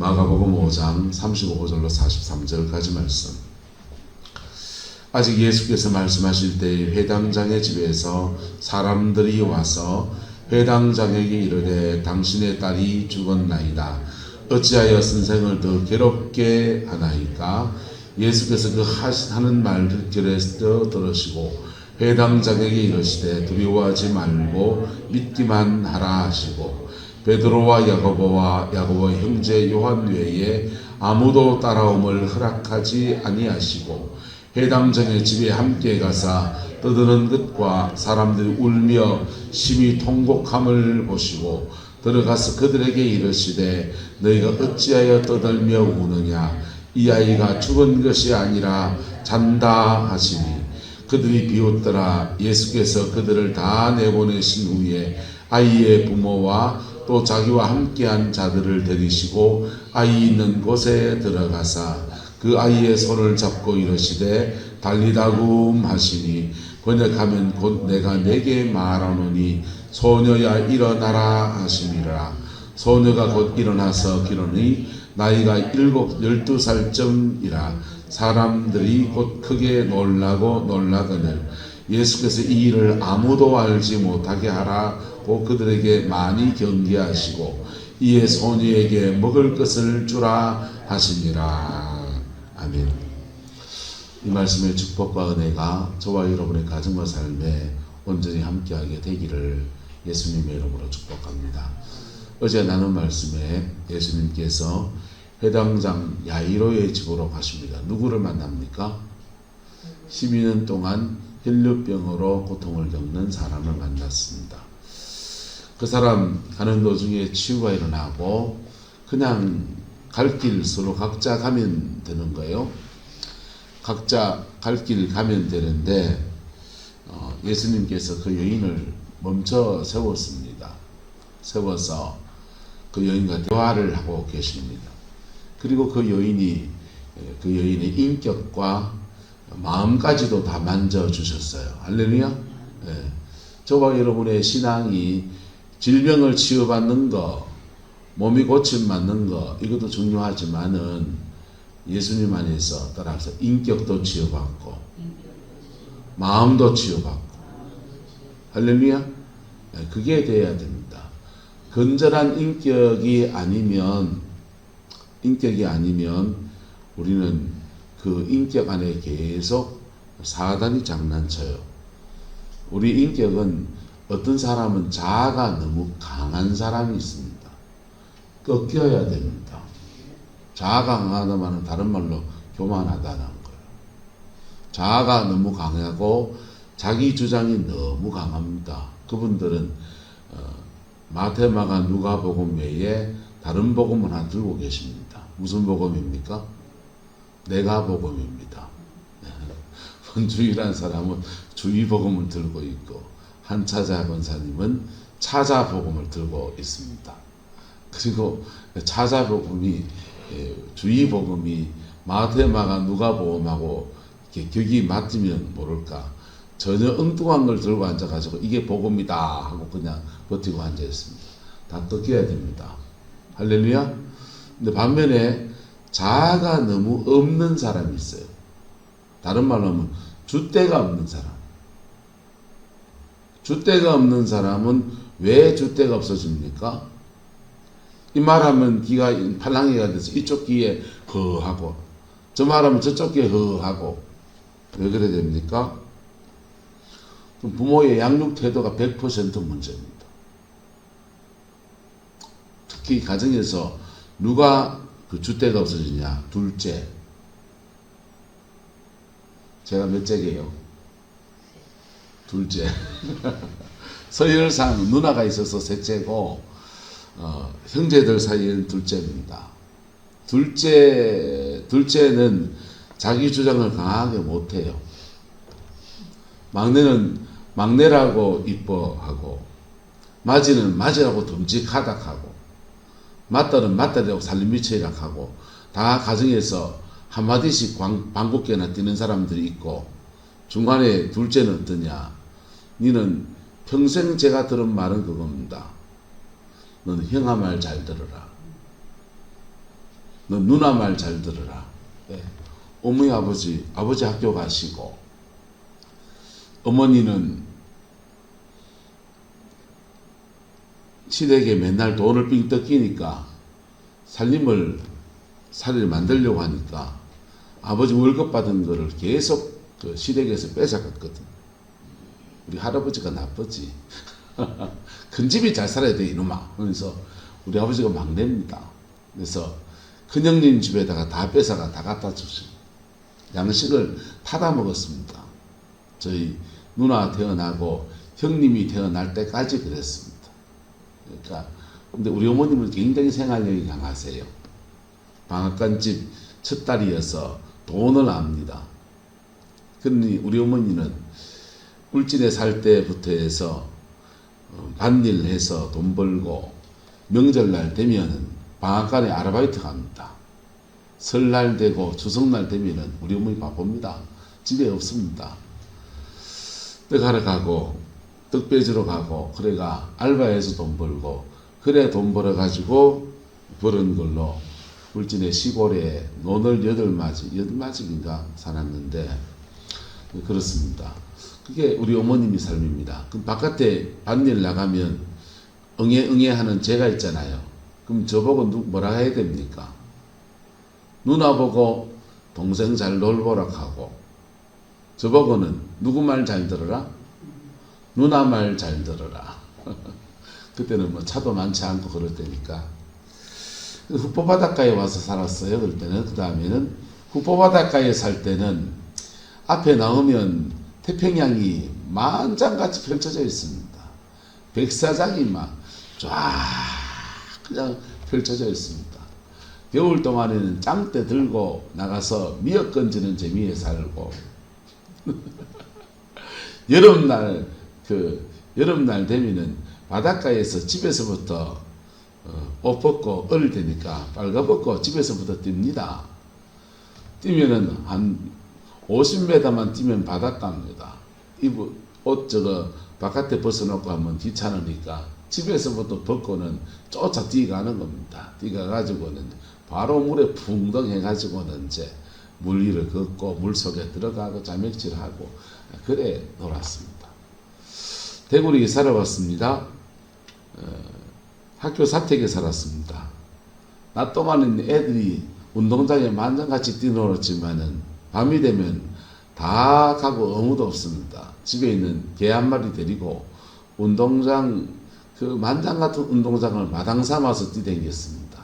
마가복음 5장 35절로 43절까지 말씀. 아직 예수께서 말씀하실 때 회당장의 집에서 사람들이 와서 회당장에게 이르되 당신의 딸이 죽었나이다. 어찌하여 선생을 더 괴롭게 하나이까? 예수께서 그 하는 말을 귀에서 들으시고 회당장에게 이르시되 두려워하지 말고 믿기만 하라 하시고 베드로와 야고보의 형제 요한 외에 아무도 따라옴을 허락하지 아니하시고 회당장의 집에 함께 가사 떠드는 것과 사람들이 울며 심히 통곡함을 보시고 들어가서 그들에게 이르시되 너희가 어찌하여 떠들며 우느냐? 이 아이가 죽은 것이 아니라 잔다 하시니 그들이 비웃더라. 예수께서 그들을 다 내보내신 후에 아이의 부모와 또 자기와 함께한 자들을 데리시고 아이 있는 곳에 들어가사 그 아이의 손을 잡고 이르시되 달리다굼 하시니 번역하면 곧 내가 내게 말하노니 소녀야 일어나라 하시니라. 소녀가 곧 일어나서 기르니 나이가 12살쯤이라. 사람들이 곧 크게 놀라거늘 예수께서 이 일을 아무도 알지 못하게 하라고 그들에게 많이 경계하시고 이에 소녀에게 먹을 것을 주라 하시니라. 아멘. 이 말씀의 축복과 은혜가 저와 여러분의 가정과 삶에 온전히 함께하게 되기를 예수님의 이름으로 축복합니다. 어제 나눈 말씀에 예수님께서 회당장 야이로의 집으로 가십니다. 누구를 만납니까? 12년 동안 혈류병으로 고통을 겪는 사람을 만났습니다. 그 사람 가는 도중에 치유가 일어나고 그냥 갈 길 서로 각자 가면 되는 거예요. 각자 갈 길 가면 되는데 예수님께서 그 여인을 멈춰 세웠습니다. 세워서 그 여인과 대화를 하고 계십니다. 그리고 그 여인의 인격과 마음까지도 다 만져주셨어요. 할렐루야. 네. 저와 여러분의 신앙이 질병을 치유받는 거, 몸이 고침받는 거, 이것도 중요하지만은 예수님 안에서 따라서 인격도 치유받고 마음도 치유받고 할렐루야. 네. 그게 돼야 됩니다. 건전한 인격이 아니면 우리는 그 인격 안에 계속 사단이 장난쳐요. 우리 인격은 어떤 사람은 자아가 너무 강한 사람이 있습니다. 꺾여야 됩니다. 자아가 강하다면 다른 말로 교만하다는 거예요. 자아가 너무 강하고 자기 주장이 너무 강합니다. 그분들은 마태마가 누가복음 외에 다른 복음을 하나 들고 계십니다. 무슨 복음입니까? 내가 복음입니다. 원주일한 사람은 주의 복음을 들고 있고 한차자 권사님은 차자 복음을 들고 있습니다. 그리고 차자 복음이 주의 복음이 마태마가 누가복음하고 이렇게 격이 맞으면 모를까 전혀 엉뚱한 걸 들고 앉아가지고 이게 복음이다 하고 그냥 버티고 앉아 있습니다. 다 꺾여야 됩니다. 할렐루야. 근데 반면에 자아가 너무 없는 사람이 있어요. 다른 말로 하면 줏대가 없는 사람. 줏대가 없는 사람은 왜 줏대가 없어집니까? 이 말하면 귀가 팔랑이가 돼서 이쪽 귀에 허하고 저 말하면 저쪽 귀에 허하고 왜 그래 됩니까? 부모의 양육 태도가 100% 문제입니다. 특히 가정에서 누가 그 줏대가 없어지냐? 둘째. 제가 몇째게요? 둘째. 서열상 누나가 있어서 셋째고 형제들 사이에는 둘째입니다. 둘째는 자기 주장을 강하게 못해요. 막내는 막내라고 이뻐하고 맞이는 맞이라고 듬직하다하고 맞다는 맞다라고 살림미쳐이라 하고 다 가정에서 한마디씩 방귀깨나 뛰는 사람들이 있고 중간에 둘째는 어떠냐? 니는 평생 제가 들은 말은 그겁니다. 너는 형아 말 잘 들어라. 너 누나 말 잘 들어라. 네. 어머니 아버지 학교 가시고 어머니는 시댁에 맨날 돈을 삥 뜯기니까 살림을 만들려고 하니까 아버지 월급 받은 거를 계속 그 시댁에서 뺏어갔거든. 우리 할아버지가 나쁘지. 큰 집이 잘 살아야 돼 이놈아. 그래서 우리 아버지가 막내입니다. 그래서 큰형님 집에다가 다 뺏어가 다 갖다 주시. 양식을 타다 먹었습니다. 저희 누나 태어나고 형님이 태어날 때까지 그랬습니다. 그러니까 근데 우리 어머님은 굉장히 생활력이 강하세요. 방앗간집 첫 딸이어서 돈을 압니다. 그러니 우리 어머니는 울진에 살 때부터 해서 밭일 해서 돈 벌고 명절날 되면은 방앗간에 아르바이트 갑니다. 설날 되고 추석날 되면은 우리 어머니 바쁩니다. 집에 없습니다. 떡하러 가고 떡 뺏으러 가고 그래가 알바해서 돈 벌고 그래 돈 벌어 가지고 버는 걸로 울진의 시골에 논을 8마직인가 살았는데 그렇습니다. 그게 우리 어머님이 삶입니다. 그럼 바깥에 밭일 나가면 응애 하는 제가 있잖아요. 그럼 저보고 뭐라 해야 됩니까? 누나 보고 동생 잘 놀보라 하고 저보고는 누구 말 잘 들어라? 누나 말 잘 들어라. 그때는 뭐 차도 많지 않고 그럴 때니까. 흑보바닷가에 와서 살았어요. 그럴 때는. 그 다음에는 흑보바닷가에 살 때는 앞에 나오면 태평양이 만장같이 펼쳐져 있습니다. 백사장이 막 쫙 그냥 펼쳐져 있습니다. 겨울 동안에는 짱대 들고 나가서 미역 건지는 재미에 살고 여름날 되면은 바닷가에서 집에서부터 옷 벗고 어릴 때니까 빨가벗고 집에서부터 뜁니다. 뛰면은 한 50m만 뛰면 바닷가입니다. 옷 바깥에 벗어놓고 하면 귀찮으니까 집에서부터 벗고는 쫓아 뛰어가는 겁니다. 뛰어가가지고는 바로 물에 풍덩 해가지고는 이제 물 위를 걷고 물 속에 들어가고 자맥질하고 그래 놀았습니다. 대구에 살아봤습니다. 학교 사택에 살았습니다. 낮 동안은 애들이 운동장에 만장같이 뛰놀았지만은 밤이 되면 다 가고 아무도 없습니다. 집에 있는 개 한 마리 데리고 운동장 그 만장 같은 운동장을 마당 삼아서 뛰댕겼습니다.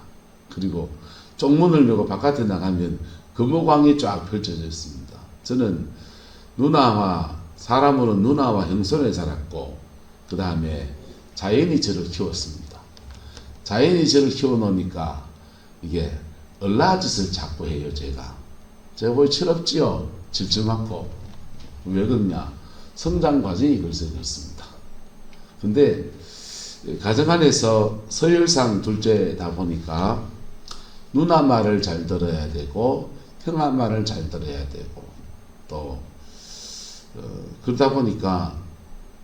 그리고 쪽문을 열고 바깥에 나가면 금호광이 쫙 펼쳐져 있습니다. 저는 사람으로는 누나와 형손에 자랐고 그 다음에 자연이 저를 키웠습니다. 자연이 저를 키워놓으니까 이게 얼라짓을 자꾸 해요. 제가 보기 철없지요. 집좀 많고 왜 그러냐 성장 과정이 그래서 그렇습니다. 근데 가정 안에서 서열상 둘째다 보니까 누나 말을 잘 들어야 되고 형아 말을 잘 들어야 되고 또 그러다 보니까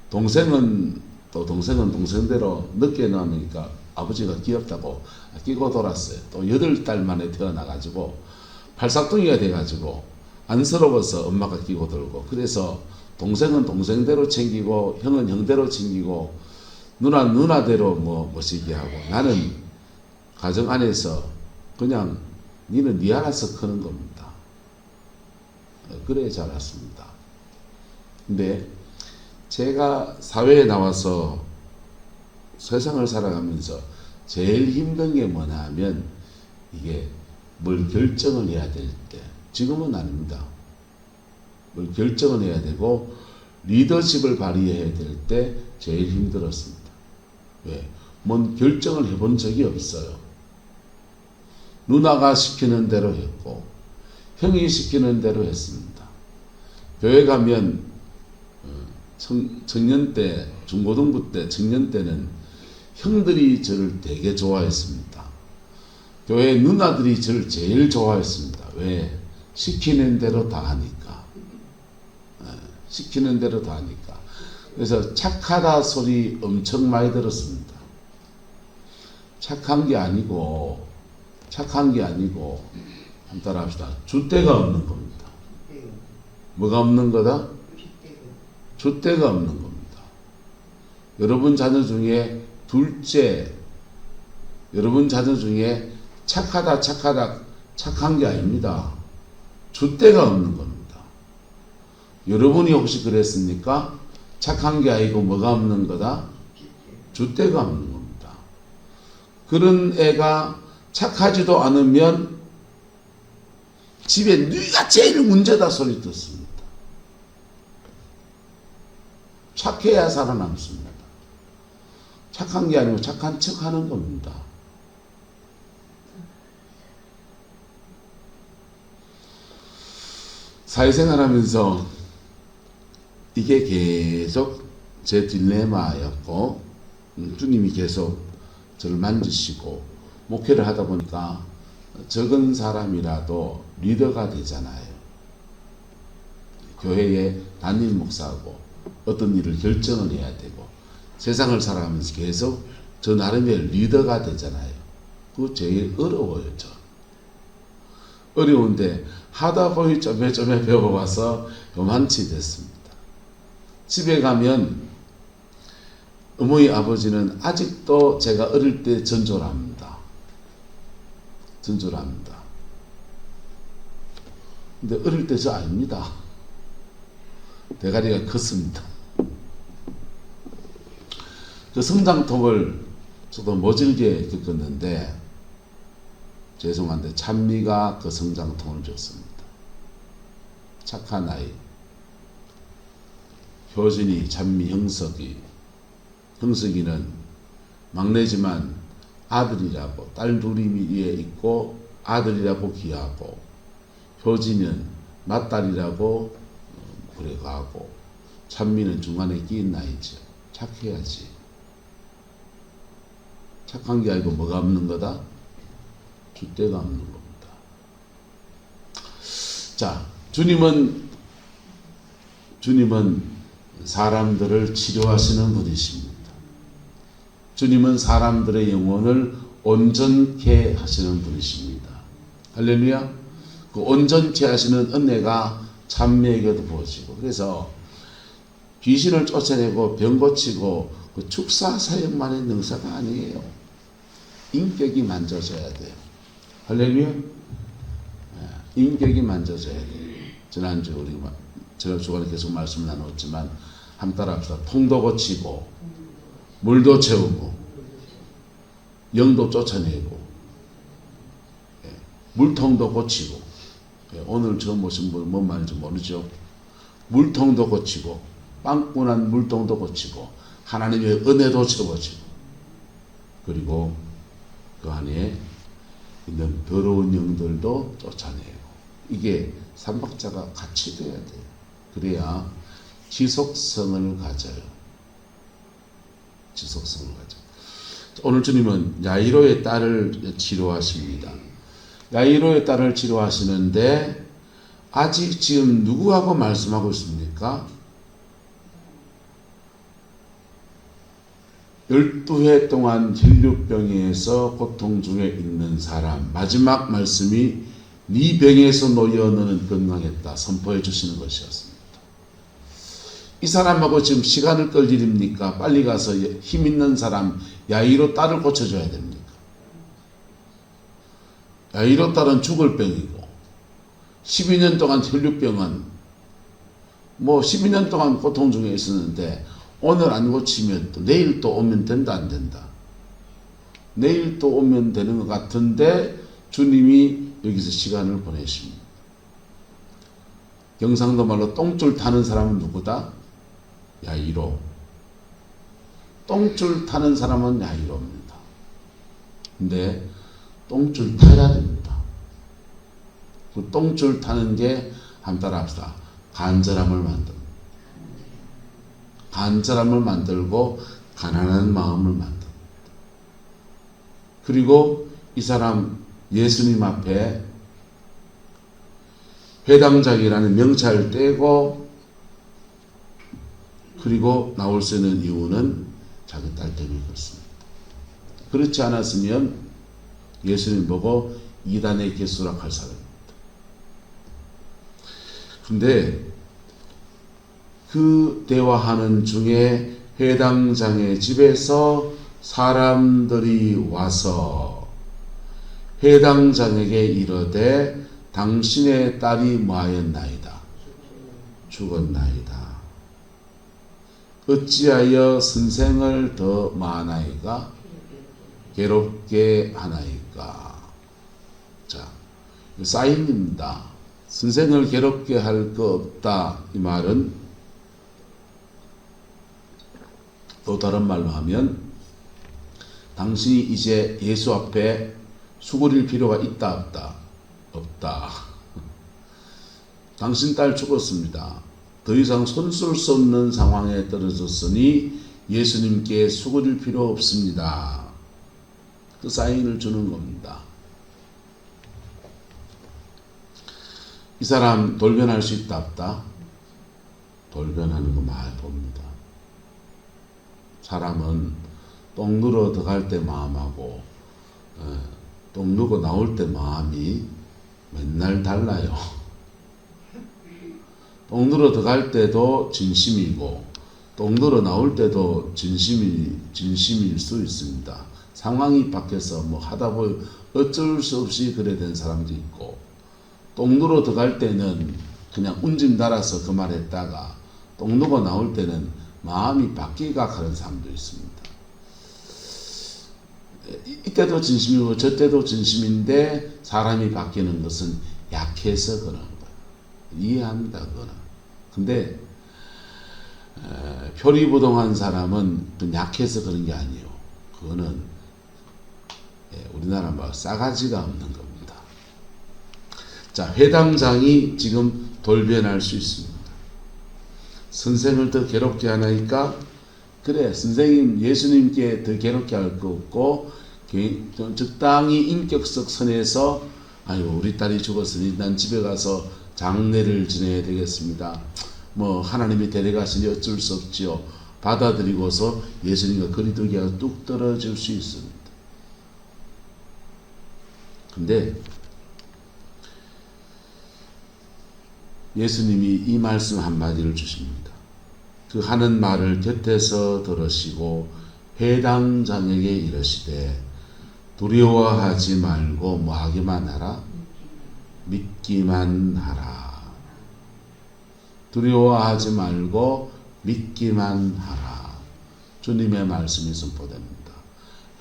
동생은 동생대로 늦게 나오니까 아버지가 귀엽다고 끼고 돌았어요. 또 8달 만에 태어나가지고 팔싹둥이가 돼가지고 안쓰러워서 엄마가 끼고 돌고 그래서 동생은 동생대로 챙기고 형은 형대로 챙기고 누나대로 멋있게 하고 나는 가정 안에서 그냥 니는 니 알아서 크는 겁니다. 그래 자랐습니다. 근데 제가 사회에 나와서 세상을 살아가면서 제일 힘든 게 뭐냐 하면 이게 뭘 결정을 해야 될 때 지금은 아닙니다. 뭘 결정을 해야 되고 리더십을 발휘해야 될 때 제일 힘들었습니다. 왜? 뭔 결정을 해본 적이 없어요. 누나가 시키는 대로 했고 형이 시키는 대로 했습니다. 교회 가면 청년 때 중고등부 때 청년 때는 형들이 저를 되게 좋아했습니다. 교회 누나들이 저를 제일 좋아했습니다. 왜? 시키는 대로 다 하니까. 시키는 대로 다 하니까. 그래서 착하다 소리 엄청 많이 들었습니다. 착한 게 아니고 착한 게 아니고 한번 따라 합시다. 줏대가 없는 겁니다. 뭐가 없는 거다? 줏대가 없는 겁니다. 여러분 자녀 중에 둘째, 여러분 자녀 중에 착하다 착한 게 아닙니다. 줏대가 없는 겁니다. 여러분이 혹시 그랬습니까? 착한 게 아니고 뭐가 없는 거다? 줏대가 없는 겁니다. 그런 애가 착하지도 않으면 집에 네가 제일 문제다 소리 듣습니다. 착해야 살아남습니다. 착한 게 아니고 착한 척 하는 겁니다. 사회생활 하면서 이게 계속 제 딜레마였고, 주님이 계속 저를 만지시고, 목회를 하다 보니까 적은 사람이라도 리더가 되잖아요. 교회의 담임 목사하고 어떤 일을 결정을 해야 되고, 세상을 살아가면서 계속 저 나름의 리더가 되잖아요. 그거 제일 어려워요, 저. 어려운데 하다 보니 좀 배워와서 요만치 됐습니다. 집에 가면 어머니 아버지는 아직도 제가 어릴 때 전조를 합니다. 근데 어릴 때 저 아닙니다. 대가리가 컸습니다. 그 성장통을 저도 모질게 겪었는데, 죄송한데 찬미가 그 성장통을 줬습니다. 착한 아이. 효진이, 찬미, 형석이는 막내지만 아들이라고, 딸 둘이 위에 있고 아들이라고 귀하고, 효진은 맏딸이라고 그래 가고, 찬미는 중간에 끼인 나이죠. 착해야지. 착한 게 아니고 뭐가 없는 거다? 줏대가 없는 겁니다. 자, 주님은 사람들을 치료하시는 분이십니다. 주님은 사람들의 영혼을 온전케 하시는 분이십니다. 할렐루야. 그 온전케 하시는 은혜가 찬미에게도 부어지고, 그래서 귀신을 쫓아내고 병 고치고 그 축사 사역만의 능사가 아니에요. 인격이 만져져야 돼요. 할렐루야. 인격이 만져져야 돼요. 지난주 제가 주간에 계속 말씀 나눴지만 한 따라 합시다. 통도 고치고 물도 채우고 영도 쫓아내고 물통도 고치고, 오늘 처음 보신 분 뭔 말인지 모르죠. 물통도 고치고 빵꾸난 물통도 고치고 하나님의 은혜도 채워지고, 그리고 그 안에 있는 더러운 영들도 쫓아내고, 이게 삼박자가 같이 돼야 돼요. 그래야 지속성을 가져요. 지속성을 가져요. 오늘 주님은 야이로의 딸을 치료하십니다. 야이로의 딸을 치료하시는데 아직 지금 누구하고 말씀하고 있습니까? 12회 동안 혈류병에서 고통 중에 있는 사람, 마지막 말씀이 네 병에서 놓여 너는 건강했다 선포해 주시는 것이었습니다. 이 사람하고 지금 시간을 끌 일입니까? 빨리 가서 힘 있는 사람 야이로 딸을 고쳐줘야 됩니까? 야이로 딸은 죽을 병이고, 12년 동안 혈류병은 12년 동안 고통 중에 있었는데 오늘 안 고치면 또 내일 또 오면 된다 안 된다? 내일 또 오면 되는 것 같은데 주님이 여기서 시간을 보내십니다. 경상도 말로 똥줄 타는 사람은 누구다? 야이로. 똥줄 타는 사람은 야이로입니다. 근데 똥줄 타야 됩니다. 그 똥줄 타는 게 한 따라 합시다. 간절함을 만듭니다. 간절함을 만들고 가난한 마음을 만듭니다. 그리고 이 사람 예수님 앞에 회당장이라는 명찰을 떼고, 그리고 나올 수 있는 이유는 자기 딸 때문에 그렇습니다. 그렇지 않았으면 예수님 보고 이단의 개수라 할 사람입니다. 근데 그 대화하는 중에 회당장의 집에서 사람들이 와서 회당장에게 이르되 당신의 딸이 뭐하였나이다? 죽었나이다. 어찌하여 선생을 더 많아이가 괴롭게 하나이까? 자, 사인입니다. 선생을 괴롭게 할 거 없다. 이 말은 또 다른 말로 하면 당신이 이제 예수 앞에 수그릴 필요가 있다 없다? 없다. 당신 딸 죽었습니다. 더 이상 손쓸 수 없는 상황에 떨어졌으니 예수님께 수그릴 필요 없습니다. 그 사인을 주는 겁니다. 이 사람 돌변할 수 있다 없다? 돌변하는 거 많이 봅니다. 사람은 똥 누러 들어갈 때 마음하고 똥 누고 나올 때 마음이 맨날 달라요. 똥 누러 들어갈 때도 진심이고 똥 누러 나올 때도 진심일 수 있습니다. 상황이 바뀌어서 뭐 하다 보니 어쩔 수 없이 그래 된 사람도 있고, 똥 누러 들어갈 때는 그냥 운짐 달아서 그 말 했다가 똥 누고 나올 때는 마음이 바뀌가 하는 사람도 있습니다. 이때도 진심이고 저때도 진심인데 사람이 바뀌는 것은 약해서 그런 거예요. 이해합니다, 그거는. 근데 표리부동한 사람은 약해서 그런 게 아니에요. 그거는 우리나라 말 싸가지가 없는 겁니다. 자, 회당장이 지금 돌변할 수 있습니다. 선생을 더 괴롭게 하나니까, 그래, 선생님 예수님께 더 괴롭게 할 거 없고 적당히 인격적 선에서 아유 우리 딸이 죽었으니 난 집에 가서 장례를 지내야 되겠습니다. 뭐 하나님이 데려가시니 어쩔 수 없지요. 받아들이고서 예수님과 거리두기가 뚝 떨어질 수 있습니다. 근데 예수님이 이 말씀 한마디를 주십니다. 그 하는 말을 곁에서 들으시고 회당장에게 이르시되 두려워하지 말고 뭐 하기만 하라? 믿기만 하라. 두려워하지 말고 믿기만 하라. 주님의 말씀이 선포됩니다.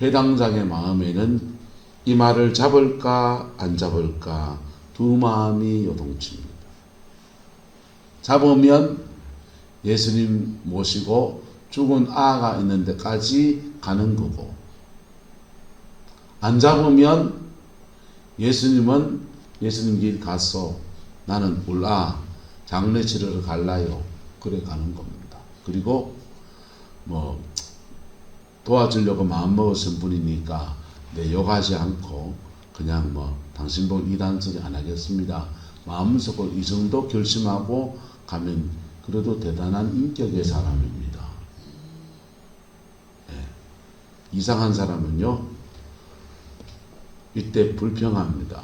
회당장의 마음에는 이 말을 잡을까 안 잡을까 두 마음이 요동칩니다. 잡으면 예수님 모시고 죽은 아가 있는 데까지 가는 거고, 안 잡으면 예수님 길 가서 나는 울아 장례 치르러 갈라요. 그래 가는 겁니다. 그리고 뭐 도와주려고 마음먹으신 분이니까 내 욕하지 않고 그냥 뭐 당신 보고 이단 소리 안 하겠습니다. 마음속으로 이 정도 결심하고 가면 그래도 대단한 인격의 사람입니다. 네. 이상한 사람은요, 이때 불평합니다.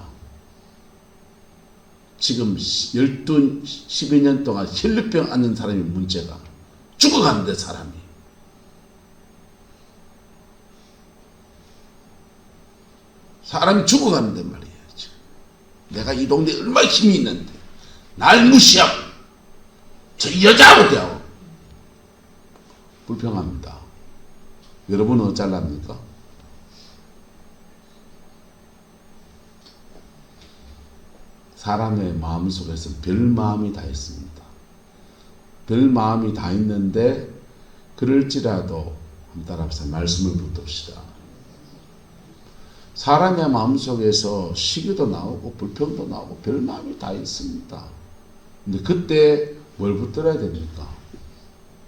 지금 12년 동안 혈류병 앓는 사람이 문제가, 죽어가는데 사람이. 사람이 죽어가는데 말이에요. 지금. 내가 이 동네에 얼마나 힘이 있는데 날 무시하고 저 여자하고 대하고 불평합니다. 여러분은 어쩔랍니까? 사람의 마음속에서 별 마음이 다 있습니다. 별 마음이 다 있는데 그럴지라도 한번 따라서 말씀을 붙듭시다. 사람의 마음속에서 시기도 나오고 불평도 나오고 별 마음이 다 있습니다. 근데 그때 뭘 붙들어야 됩니까?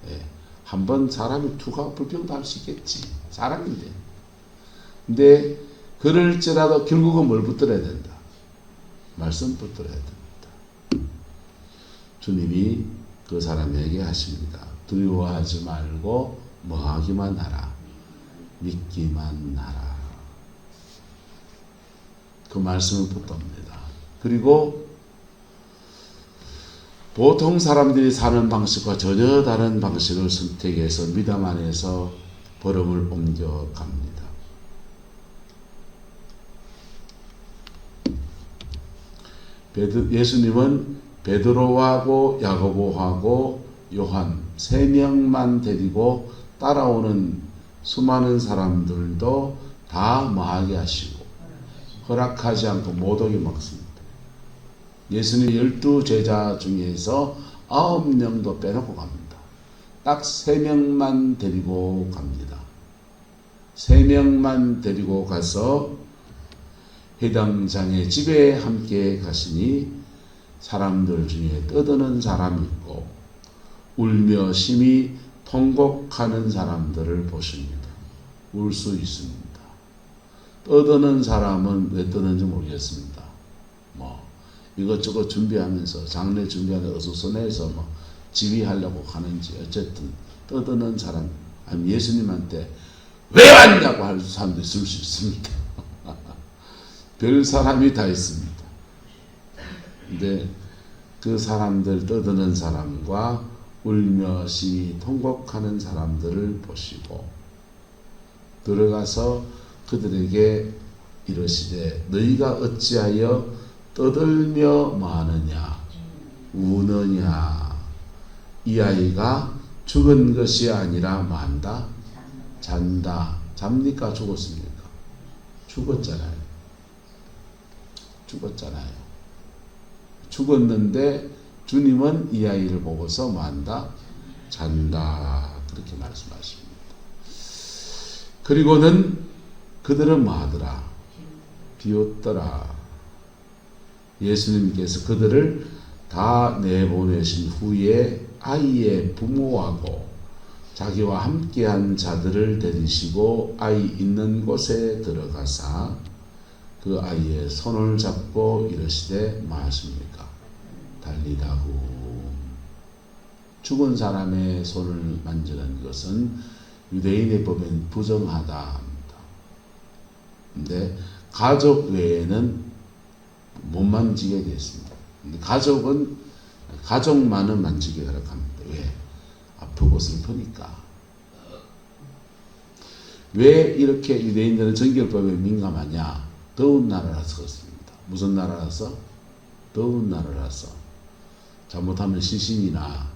예, 한번 사람이 투가 불평도 할 수 있겠지. 사람인데. 근데 그럴지라도 결국은 뭘 붙들어야 된다? 말씀 붙들어야 됩니다. 주님이 그 사람에게 하십니다. 두려워하지 말고 뭐 하기만 하라. 믿기만 하라. 그 말씀을 붙듭니다. 그리고 보통 사람들이 사는 방식과 전혀 다른 방식을 선택해서 미담 안에서 버름을 옮겨갑니다. 예수님은 베드로하고 야고보하고 요한 3명만 데리고 따라오는 수많은 사람들도 다 뭐하게 하시고 허락하지 않고 못 오게 막습니다. 예수님 12제자 중에서 9명도 빼놓고 갑니다. 딱 3명만 데리고 갑니다. 3명만 데리고 가서 회당장의 집에 함께 가시니 사람들 중에 떠드는 사람이 있고 울며 심히 통곡하는 사람들을 보십니다. 울 수 있습니다. 떠드는 사람은 왜 떠드는지 모르겠습니다. 이것저것 준비하면서 장례 준비하는 어수선해서 지휘하려고 하는지 어쨌든 떠드는 사람, 아니면 예수님한테 왜 왔냐고 할 사람도 있을 수 있습니다. 별 사람이 다 있습니다. 근데 그 사람들 떠드는 사람과 울며 심히 통곡하는 사람들을 보시고 들어가서 그들에게 이르시되 너희가 어찌하여 떠들며 뭐하느냐 우느냐 이 아이가 죽은 것이 아니라 뭐한다? 잔다. 잡니까? 죽었습니까? 죽었잖아요. 죽었는데 주님은 이 아이를 보고서 뭐한다? 잔다. 그렇게 말씀하십니다. 그리고는 그들은 뭐하더라? 비웃더라. 예수님께서 그들을 다 내보내신 후에 아이의 부모하고 자기와 함께한 자들을 데리시고 아이 있는 곳에 들어가사 그 아이의 손을 잡고 이르시되 뭐하십니까? 달리다후. 죽은 사람의 손을 만지는 것은 유대인의 법엔 부정하다 합니다. 근데 가족 외에는 못 만지게 되어 있습니다. 근데 가족만은 만지게 허락합니다. 왜? 아프고 슬프니까. 왜 이렇게 유대인들은 정결법에 민감하냐? 더운 나라라서 그렇습니다. 무슨 나라라서? 더운 나라라서. 잘못하면 시신이나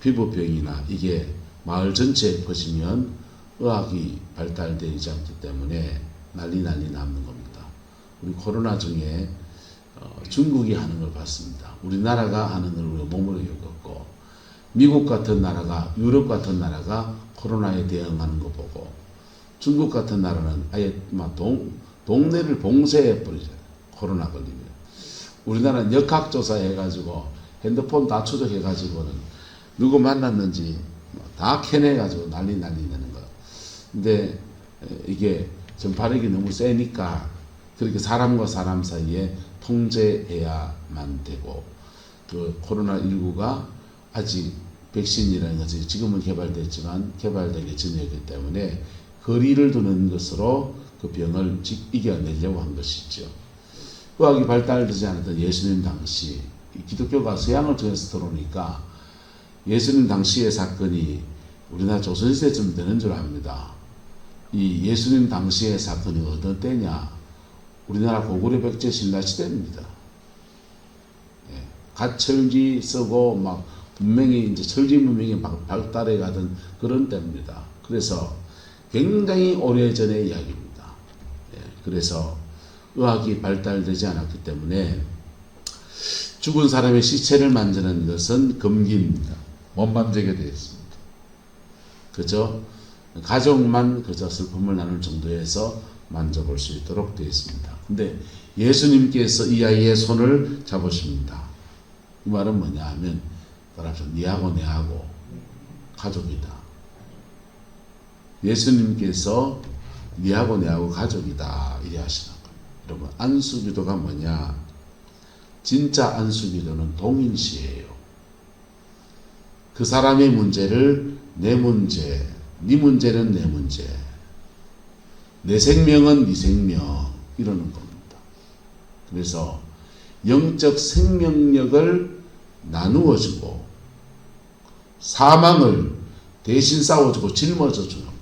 피부병이나 이게 마을 전체에 퍼지면 의학이 발달되지 않기 때문에 난리 남는 겁니다. 우리 코로나 중에 중국이 하는 걸 봤습니다. 우리나라가 하는 걸 우리가 몸으로 겪었고 미국 같은 나라가 유럽 같은 나라가 코로나에 대응하는 거 보고 중국 같은 나라는 아예 막 동네를 봉쇄해 버리잖아요. 코로나 걸리면. 우리나라는 역학조사 해가지고 핸드폰 다 추적해가지고는 누구 만났는지 다 캐내가지고 난리 내는 거. 근데 이게 전파력이 너무 세니까 그렇게 사람과 사람 사이에 통제해야만 되고 그 코로나19가 아직 백신이라는 것이 지금은 개발됐지만 개발되기 전이기 때문에 거리를 두는 것으로 그 병을 이겨내려고 한 것이죠. 의학이 발달되지 않았던 예수님 당시 기독교가 서양을 통해서 들어오니까 예수님 당시의 사건이 우리나라 조선시대쯤 되는 줄 압니다. 이 예수님 당시의 사건이 어떤 때냐? 우리나라 고구려 백제 신라 시대입니다. 갓철지 쓰고 막 분명히 이제 철지 문명이 막 발달해 가던 그런 때입니다. 그래서 굉장히 오래전의 이야기입니다. 그래서 의학이 발달되지 않았기 때문에 죽은 사람의 시체를 만지는 것은 금기입니다. 못 만지게 되어 있습니다. 그저 가족만 그저 슬픔을 나눌 정도에서 만져볼 수 있도록 되어 있습니다. 근데 예수님께서 이 아이의 손을 잡으십니다. 이 말은 뭐냐 하면 따라서 니하고 내하고 가족이다. 예수님께서 니하고 내하고 가족이다 이래 하시는 거예요. 여러분 안수기도가 뭐냐? 진짜 안수기도는 동일시예요. 그 사람의 문제를 내 문제, 네 문제는 내 문제, 내 생명은 네 생명 이러는 겁니다. 그래서 영적 생명력을 나누어주고 사망을 대신 싸워주고 짊어져 주는 거예요.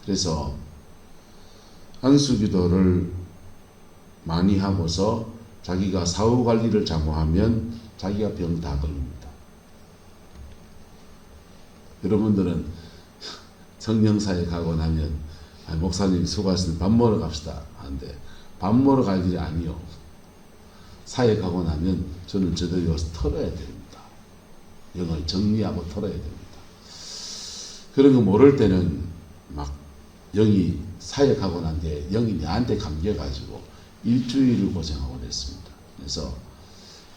그래서 안수기도를 많이 하고서 자기가 사후관리를 자고하면 자기가 병 다 걸립니다. 여러분들은 성령사에 가고 나면 목사님 수고하셨는데 밥 먹으러 갑시다 하는데 밥 먹으러 갈 일이 아니요. 사회 가고 나면 저는 저들이 와서 털어야 됩니다. 영을 정리하고 털어야 됩니다. 그런 거 모를 때는 막 영이 사회 가고 난 뒤에 영이 내한테 감겨가지고 일주일을 고생하고 그랬습니다. 그래서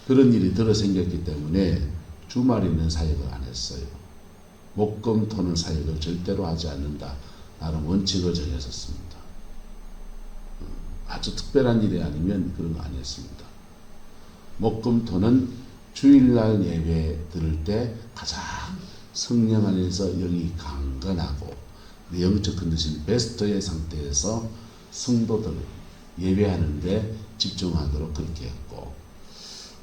그런 일이 들어 생겼기 때문에 주말에는 사역을 안 했어요. 목금토는 사역을 절대로 하지 않는다. 나름 원칙을 정했었습니다. 아주 특별한 일이 아니면 그런 거 안 했습니다. 목금토는 주일날 예배 들을 때 가장 성령 안에서 영이 강건하고 영적 컨디션이 베스트의 상태에서 성도들 예배하는데 집중하도록 그렇게 했고,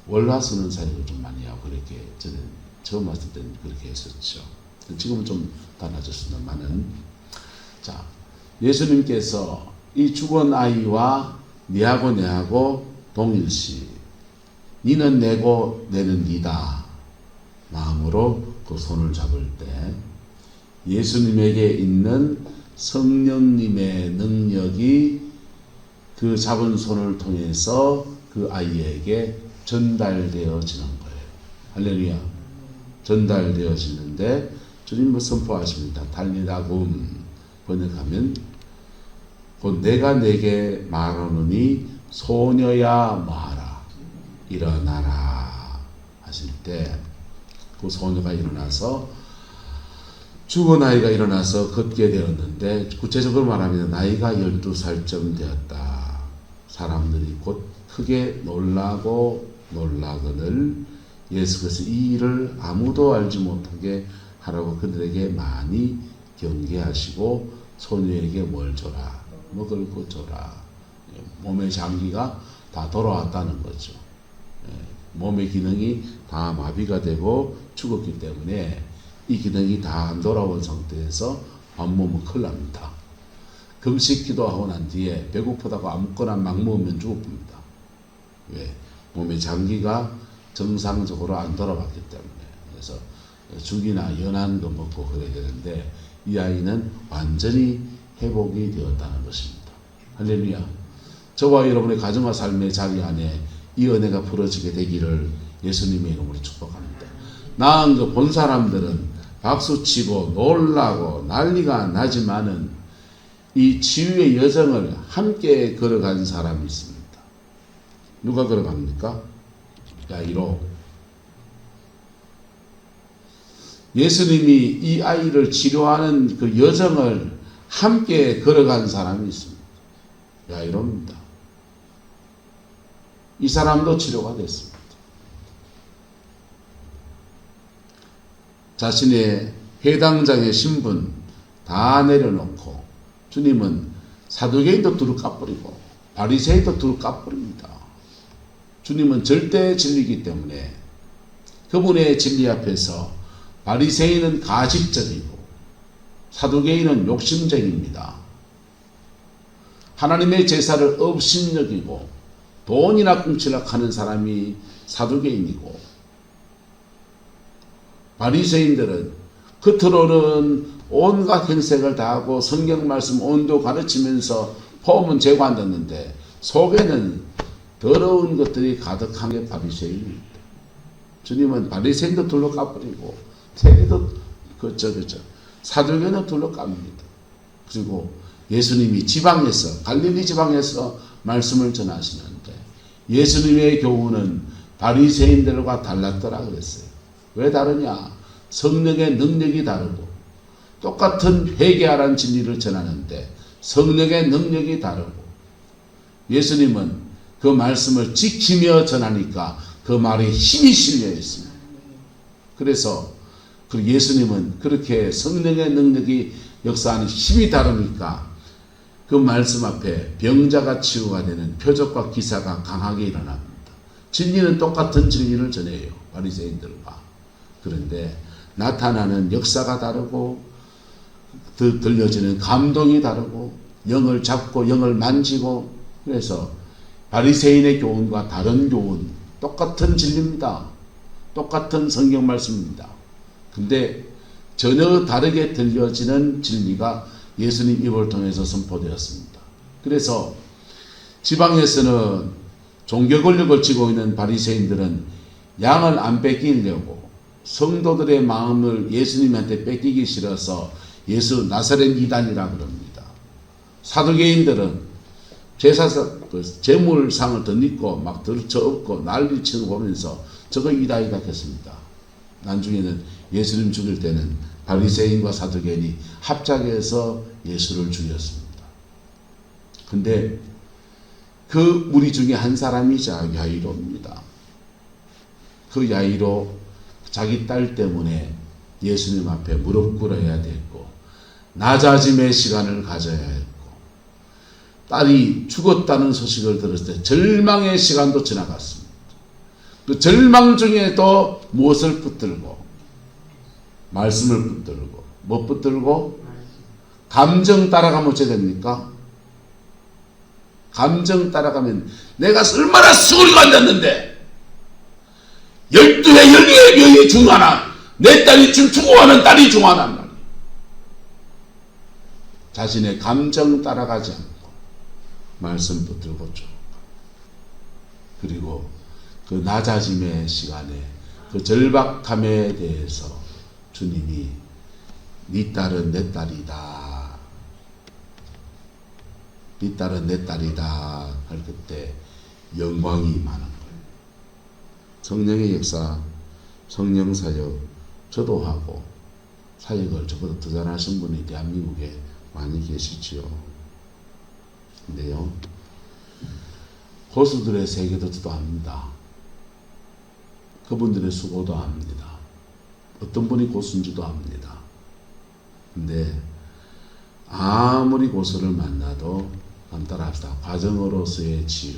월화수는 사역을 좀 많이 하고 그렇게 저는 처음 왔을 때는 그렇게 했었죠. 지금은 좀 달라졌습니다만은. 자, 예수님께서 이 죽은 아이와 네하고 내하고 동일시, 니는 내고 내는 니다 마음으로 그 손을 잡을 때 예수님에게 있는 성령님의 능력이 그 잡은 손을 통해서 그 아이에게 전달되어지는 거예요. 할렐루야. 전달되어지는데 주님은 선포하십니다. 달리다금 번역하면 곧 내가 내게 말하노니 소녀야 뭐하라 일어나라 하실 때 그 소녀가 일어나서 죽은 아이가 일어나서 걷게 되었는데, 구체적으로 말하면 나이가 12살쯤 되었다. 사람들이 곧 크게 놀라거늘 예수께서 이 일을 아무도 알지 못하게 하라고 그들에게 많이 경계하시고 소녀에게 뭘 줘라, 먹을 것 줘라. 몸의 장기가 다 돌아왔다는 거죠. 몸의 기능이 다 마비가 되고 죽었기 때문에 이 기능이 다 안 돌아온 상태에서 밥 먹으면 큰일 납니다. 금식 기도하고 난 뒤에 배고프다고 아무거나 막 먹으면 죽어봅니다. 왜? 몸의 장기가 정상적으로 안 돌아왔기 때문에. 그래서 죽이나 연한 거 먹고 그래야 되는데 이 아이는 완전히 회복이 되었다는 것입니다. 할렐루야. 저와 여러분의 가정과 삶의 자리 안에 이 은혜가 풀어지게 되기를 예수님의 이름으로 축복합니다. 나은 거 본 사람들은 박수치고 놀라고 난리가 나지만은 이 치유의 여정을 함께 걸어간 사람이 있습니다. 누가 걸어갑니까? 야이로. 예수님이 이 아이를 치료하는 그 여정을 함께 걸어간 사람이 있습니다. 야이로입니다. 이 사람도 치료가 됐습니다. 자신의 회당장의 신분 다 내려놓고 주님은 사두개인도 두루 까버리고 바리새인도 두루 까버립니다. 주님은 절대 진리이기 때문에 그분의 진리 앞에서 바리새인은 가식적이고 사두개인은 욕심쟁입니다. 하나님의 제사를 업신여기고 돈이나 꿍치락 하는 사람이 사두개인이고, 바리새인들은 겉으로는 온갖 행색을 다하고 성경 말씀 온도 가르치면서 포음은 제거한다는데 속에는 더러운 것들이 가득한 게 바리새인입니다. 주님은 바리새인도 둘러 까버리고 세리도 사두개인도 둘러 깝니다. 그리고 예수님이 지방에서 갈릴리 지방에서 말씀을 전하시는데 예수님의 교훈은 바리새인들과 달랐더라 그랬어요. 왜 다르냐? 성령의 능력이 다르고 똑같은 회개하라는 진리를 전하는데 성령의 능력이 다르고, 예수님은 그 말씀을 지키며 전하니까 그 말에 힘이 실려 있습니다. 그래서 예수님은 그렇게 성령의 능력이 역사하는 힘이 다르니까 그 말씀 앞에 병자가 치유가 되는 표적과 기사가 강하게 일어납니다. 진리는 똑같은 진리를 전해요. 바리새인들과. 그런데 나타나는 역사가 다르고 들려지는 감동이 다르고 영을 잡고 영을 만지고, 그래서 바리새인의 교훈과 다른 교훈, 똑같은 진리입니다. 똑같은 성경 말씀입니다. 근데 전혀 다르게 들려지는 진리가 예수님 입을 통해서 선포되었습니다. 그래서 지방에서는 종교 권력을 쥐고 있는 바리새인들은 양을 안 뺏기려고 성도들의 마음을 예수님한테 뺏기기 싫어서 예수 나사렛 이단이라 그럽니다. 사두개인들은 재물상을 덧입고 막 들쳐업고 난리치고 보면서 저거 이단이다 했습니다. 나중에는 예수님 죽일 때는 바리새인과 사두개인이 합작해서 예수를 죽였습니다. 근데 그 무리 중에 한 사람이 야이로입니다. 그 야이로 자기 딸 때문에 예수님 앞에 무릎 꿇어야 됐고 낮아짐의 시간을 가져야 했고 딸이 죽었다는 소식을 들었을 때 절망의 시간도 지나갔습니다. 그 절망 중에도 무엇을 붙들고? 말씀을 붙들고. 뭐 붙들고? 감정 따라가면 어찌 됩니까? 감정 따라가면 내가 얼마나 수고리가 앉았는데 12회 12명이 중하나 내 딸이 지금 죽어가는 딸이 중하단 말이에요. 자신의 감정 따라가지 않고 말씀 붙들고 쭉. 그리고 그 낮아짐의 시간에 그 절박함에 대해서 주님이 네 딸은 내 딸이다. 네 딸은 내 딸이다. 할 그때 영광이 많은 거예요. 성령의 역사, 성령 사역 저도 하고 사역을 저보다 더 잘하신 분이 대한민국에 많이 계시지요. 근데요, 고수들의 세계도 저도 압니다. 그분들의 수고도 압니다. 어떤 분이 고수인지도 압니다. 근데 아무리 고수를 만나도 따라합시다. 과정으로서의 치유.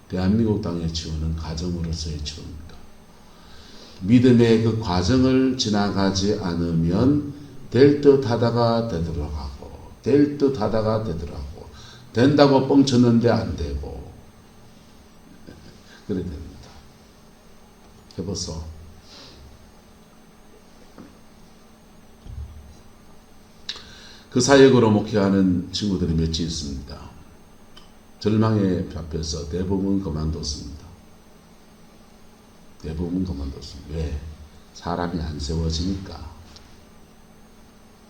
대한민국 땅의 치유는 과정으로서의 치유입니다. 믿음의 그 과정을 지나가지 않으면 될 듯 하다가 되돌아가고 될 듯 하다가 되더라고 된다고 뻥쳤는데 안 되고 그래 됩니다. 해보소. 그 사역으로 목회하는 친구들이 몇이 있습니다. 절망에 잡혀서 대부분 그만뒀습니다. 대부분 그만뒀습니다. 왜? 사람이 안 세워지니까.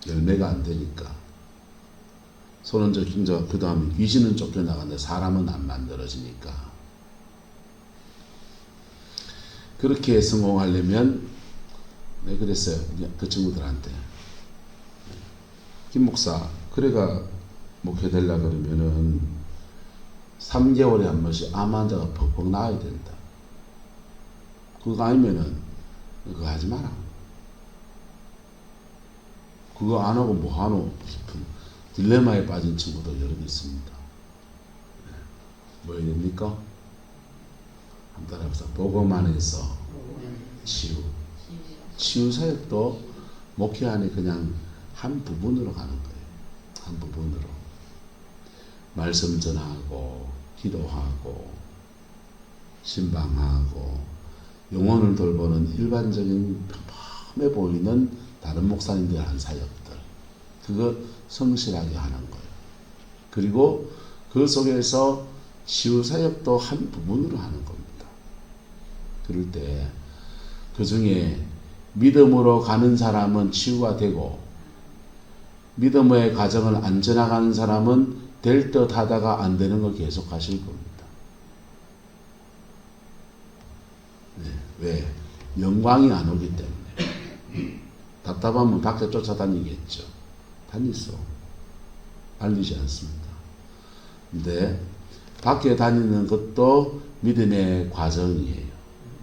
열매가 안 되니까. 손은 저 기도하면 귀신은 쫓겨나가는데 사람은 안 만들어지니까. 그렇게 성공하려면 네, 그랬어요. 그 친구들한테. 김 목사, 그래가 목회되려 그러면은 3개월에 한 번씩 암 환자가 퍽퍽 나아야 된다. 그거 아니면은 그거 하지 마라. 그거 안 하고 뭐 하노 싶은 딜레마에 빠진 친구도 여러 개 있습니다. 뭐 해야 됩니까? 한 따라 해보자. 복음 안에서 치유. 치유 사역도 목회 안에 그냥 한 부분으로 가는 거예요. 한 부분으로. 말씀 전하고, 기도하고, 신방하고, 영혼을 돌보는 일반적인 평범해 보이는 다른 목사님들이 하는 사역들. 그거 성실하게 하는 거예요. 그리고 그 속에서 치유 사역도 한 부분으로 하는 겁니다. 그럴 때 그 중에 믿음으로 가는 사람은 치유가 되고 믿음의 과정을 안 지나가는 사람은 될 듯 하다가 안 되는 걸 계속 하실 겁니다. 네, 왜? 영광이 안 오기 때문에. 답답하면 밖에 쫓아다니겠죠. 다니소. 달리지 않습니다. 근데 밖에 다니는 것도 믿음의 과정이에요.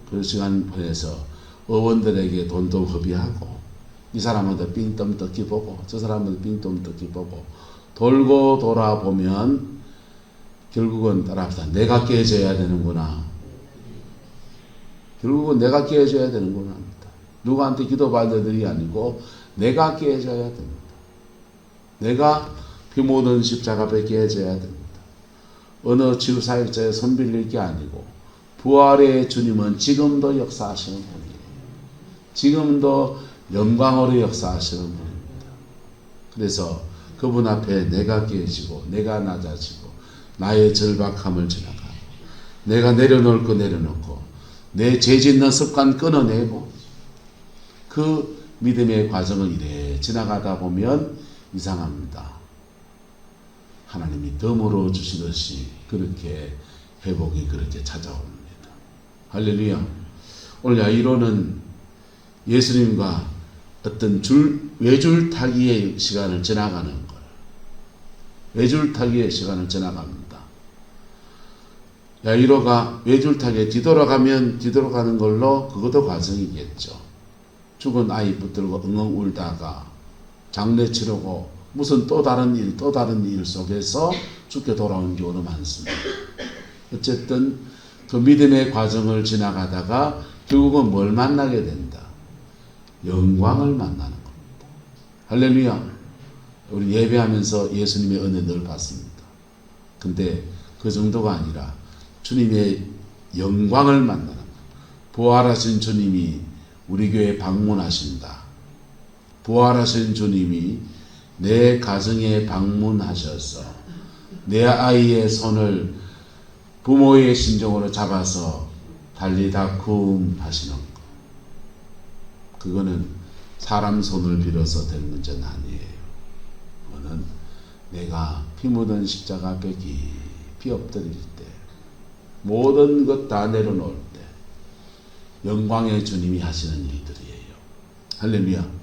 그 시간 보내서 어원들에게 돈도 허비하고 이 사람한테 삥 뜸 뜯기 보고 저 사람한테 삥 뜸 뜯기 보고 돌고 돌아보면 결국은 따라합시다. 내가 깨져야 되는구나. 결국은 내가 깨져야 되는구나 합니다. 누구한테 기도받을 일이 아니고 내가 깨져야 됩니다. 내가 피 묻은 십자가 앞에 깨져야 됩니다. 어느 치유사역자의 손 빌릴 게 아니고 부활의 주님은 지금도 역사하시는 분이에요. 지금도 영광으로 역사하시는 분입니다. 그래서 그분 앞에 내가 깨지고 내가 낮아지고 나의 절박함을 지나가고 내가 내려놓을 거 내려놓고 내 죄짓는 습관 끊어내고 그 믿음의 과정을 이래 지나가다 보면 이상합니다. 하나님이 덤으로 주시듯이 그렇게 회복이 그렇게 찾아옵니다. 할렐루야. 오늘 야이로는 예수님과 어떤 외줄타기의 시간을 지나가는 거예요. 외줄타기의 시간을 지나갑니다. 야이로가 외줄타기에 뒤돌아가면 뒤돌아가는 걸로 그것도 과정이겠죠. 죽은 아이 붙들고 엉엉 울다가 장례 치르고 무슨 또 다른 일 속에서 죽게 돌아온 경우도 많습니다. 어쨌든 그 믿음의 과정을 지나가다가 결국은 뭘 만나게 된다? 영광을 만나는 겁니다. 할렐루야. 우리 예배하면서 예수님의 은혜 늘 받습니다. 근데 그 정도가 아니라 주님의 영광을 만나는 것. 부활하신 주님이 우리 교회에 방문하신다. 부활하신 주님이 내 가정에 방문하셔서 내 아이의 손을 부모의 심정으로 잡아서 달리다쿰 하시는 것. 그거는 사람 손을 빌어서 될 문제는 아니에요. 그거는 내가 피 묻은 십자가 앞에 깊이 엎드릴 때 모든 것 다 내려놓을 때 영광의 주님이 하시는 일들이에요. 할렐루야.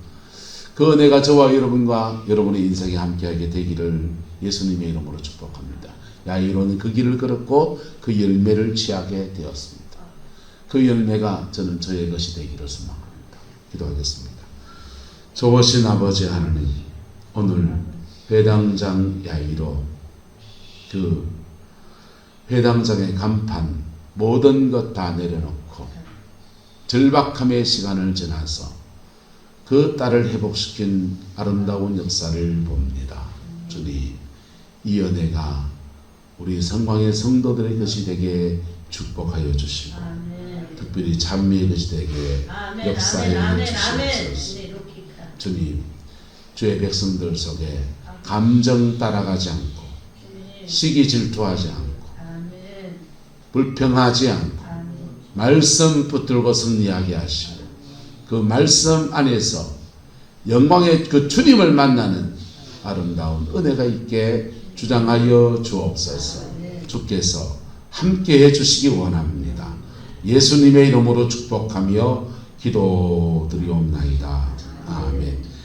그 은혜가 저와 여러분과 여러분의 인생에 함께하게 되기를 예수님의 이름으로 축복합니다. 야이로는 그 길을 걸었고 그 열매를 취하게 되었습니다. 그 열매가 저는 저의 것이 되기를 소망합니다. 기도하겠습니다. 좋으신 아버지 하나님, 오늘 회당장 야이로 그 회당장의 간판 모든 것 다 내려놓고 절박함의 시간을 지나서 그 딸을 회복시킨 아름다운 역사를 봅니다. 주님, 이 은혜가 우리 성광의 성도들의 것이 되게 축복하여 주시고 특별히 찬미의 것이 되게 역사해 주시옵소서. 주님, 주의 백성들 속에 감정 따라가지 않고 시기 질투하지 않고 불평하지 않고 말씀 붙들고 승리하게 하시고 그 말씀 안에서 영광의 그 주님을 만나는 아름다운 은혜가 있게 주장하여 주옵소서. 주께서 함께해 주시기 원합니다. 예수님의 이름으로 축복하며 기도드리옵나이다. 아멘.